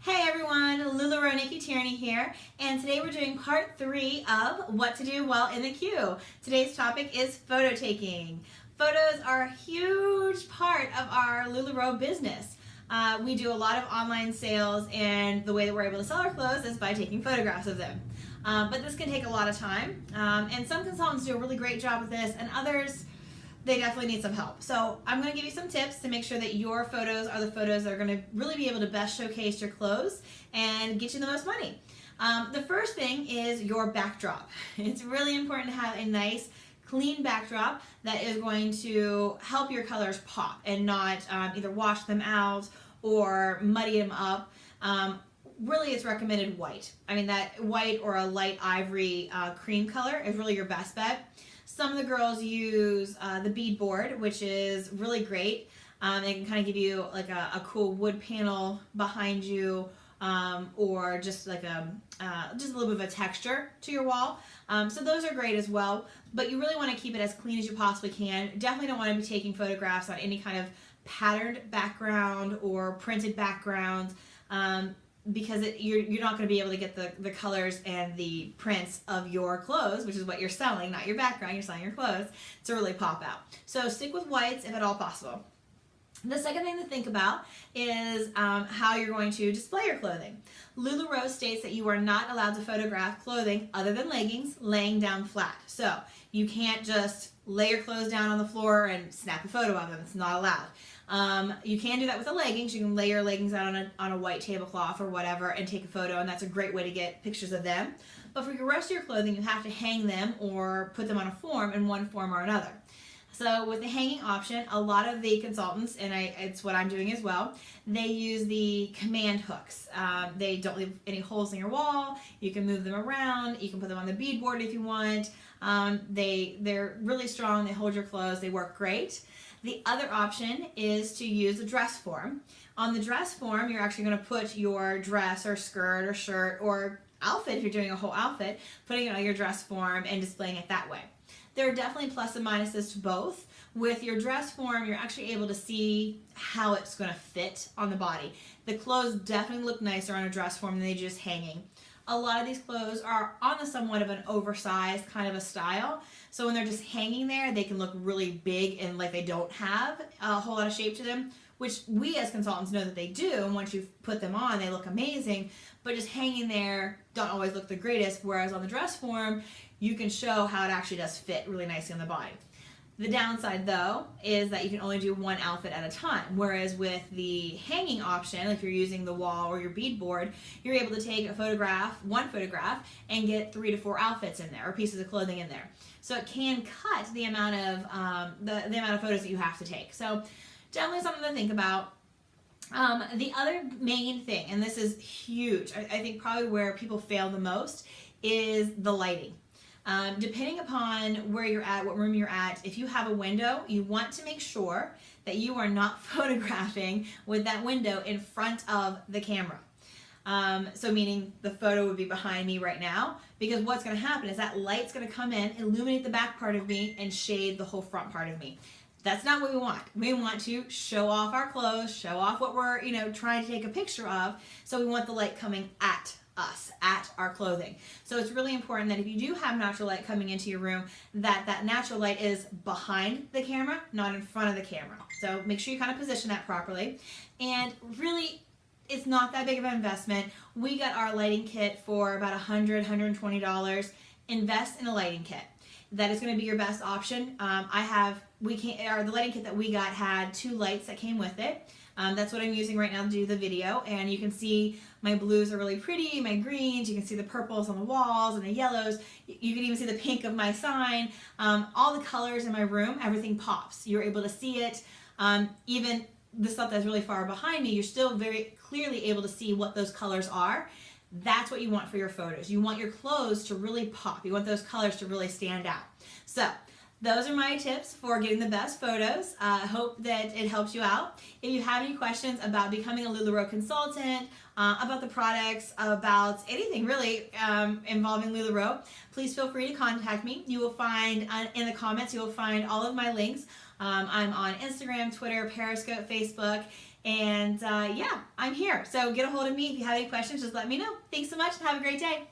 Hey everyone, LuLaRoe Nikki Tierney here, and today we're doing part 3 of what to do while in the queue. Today's topic is photo taking. Photos are a huge part of our LuLaRoe business. We do a lot of online sales, and the way that we're able to sell our clothes is by taking photographs of them. But this can take a lot of time, and some consultants do a really great job with this, and others, they definitely need some help. So I'm going to give you some tips to make sure that your photos are the photos that are going to really be able to best showcase your clothes and get you the most money. The first thing is your backdrop. It's really important to have a nice, clean backdrop that is going to help your colors pop and not either wash them out or muddy them up. Really, it's recommended white. I mean, that white or a light ivory cream color is really your best bet. Some of the girls use the beadboard, which is really great. They can kind of give you like a cool wood panel behind you, or just like just a little bit of a texture to your wall. So those are great as well. But you really want to keep it as clean as you possibly can. Definitely don't want to be taking photographs on any kind of patterned background or printed background. Because you're not going to be able to get the colors and the prints of your clothes, which is what you're selling, not your background, you're selling your clothes, to really pop out. So stick with whites if at all possible. The second thing to think about is how you're going to display your clothing. LuLaRoe states that you are not allowed to photograph clothing other than leggings laying down flat. So you can't just lay your clothes down on the floor and snap a photo of them. It's not allowed. You can do that with the leggings. You can lay your leggings out on a white tablecloth or whatever and take a photo, and that's a great way to get pictures of them. But for the rest of your clothing, you have to hang them or put them on a form in one form or another. So with the hanging option, a lot of the consultants, and it's what I'm doing as well, they use the command hooks. They don't leave any holes in your wall. You can move them around. You can put them on the beadboard if you want. They're really strong. They hold your clothes. They work great. The other option is to use a dress form. On the dress form, you're actually going to put your dress or skirt or shirt or outfit, if you're doing a whole outfit, putting it on your dress form and displaying it that way. There are definitely plus and minuses to both. With your dress form, you're actually able to see how it's going to fit on the body. The clothes definitely look nicer on a dress form than they just hanging. A lot of these clothes are on the somewhat of an oversized kind of a style. So when they're just hanging there, they can look really big and like they don't have a whole lot of shape to them, which we as consultants know that they do. And once you put them on, they look amazing. But just hanging there don't always look the greatest. Whereas on the dress form, you can show how it actually does fit really nicely on the body. The downside, though, is that you can only do one outfit at a time, whereas with the hanging option, if you're using the wall or your beadboard, you're able to take one photograph, and get 3 to 4 outfits in there, or pieces of clothing in there. So it can cut the amount of the amount of photos that you have to take. So definitely something to think about. The other main thing, and this is huge, I think probably where people fail the most, is the lighting. Depending upon where you're at, what room you're at, if you have a window, you want to make sure that you are not photographing with that window in front of the camera. So meaning the photo would be behind me right now, because what's going to happen is that light's going to come in, illuminate the back part of me, and shade the whole front part of me. That's not what we want. We want to show off our clothes, show off what we're, trying to take a picture of. So we want the light coming at us, at our clothing. So it's really important that if you do have natural light coming into your room, that natural light is behind the camera, not in front of the camera. So make sure you kind of position that properly. And really, it's not that big of an investment. We got our lighting kit for about $100, $120. Invest in a lighting kit. That is going to be your best option. The lighting kit that we got had 2 lights that came with it. That's what I'm using right now to do the video, and you can see my blues are really pretty, my greens, you can see the purples on the walls and the yellows, you can even see the pink of my sign. All the colors in my room, everything pops. You're able to see it. Even the stuff that's really far behind me, you're still very clearly able to see what those colors are. That's what you want for your photos. You want your clothes to really pop. You want those colors to really stand out. So those are my tips for getting the best photos. I hope that it helps you out. If you have any questions about becoming a LuLaRoe consultant, about the products, about anything really involving LuLaRoe, please feel free to contact me. You will find in the comments, you will find all of my links. I'm on Instagram, Twitter, Periscope, Facebook, And yeah, I'm here. So get a hold of me. If you have any questions, just let me know. Thanks so much and have a great day.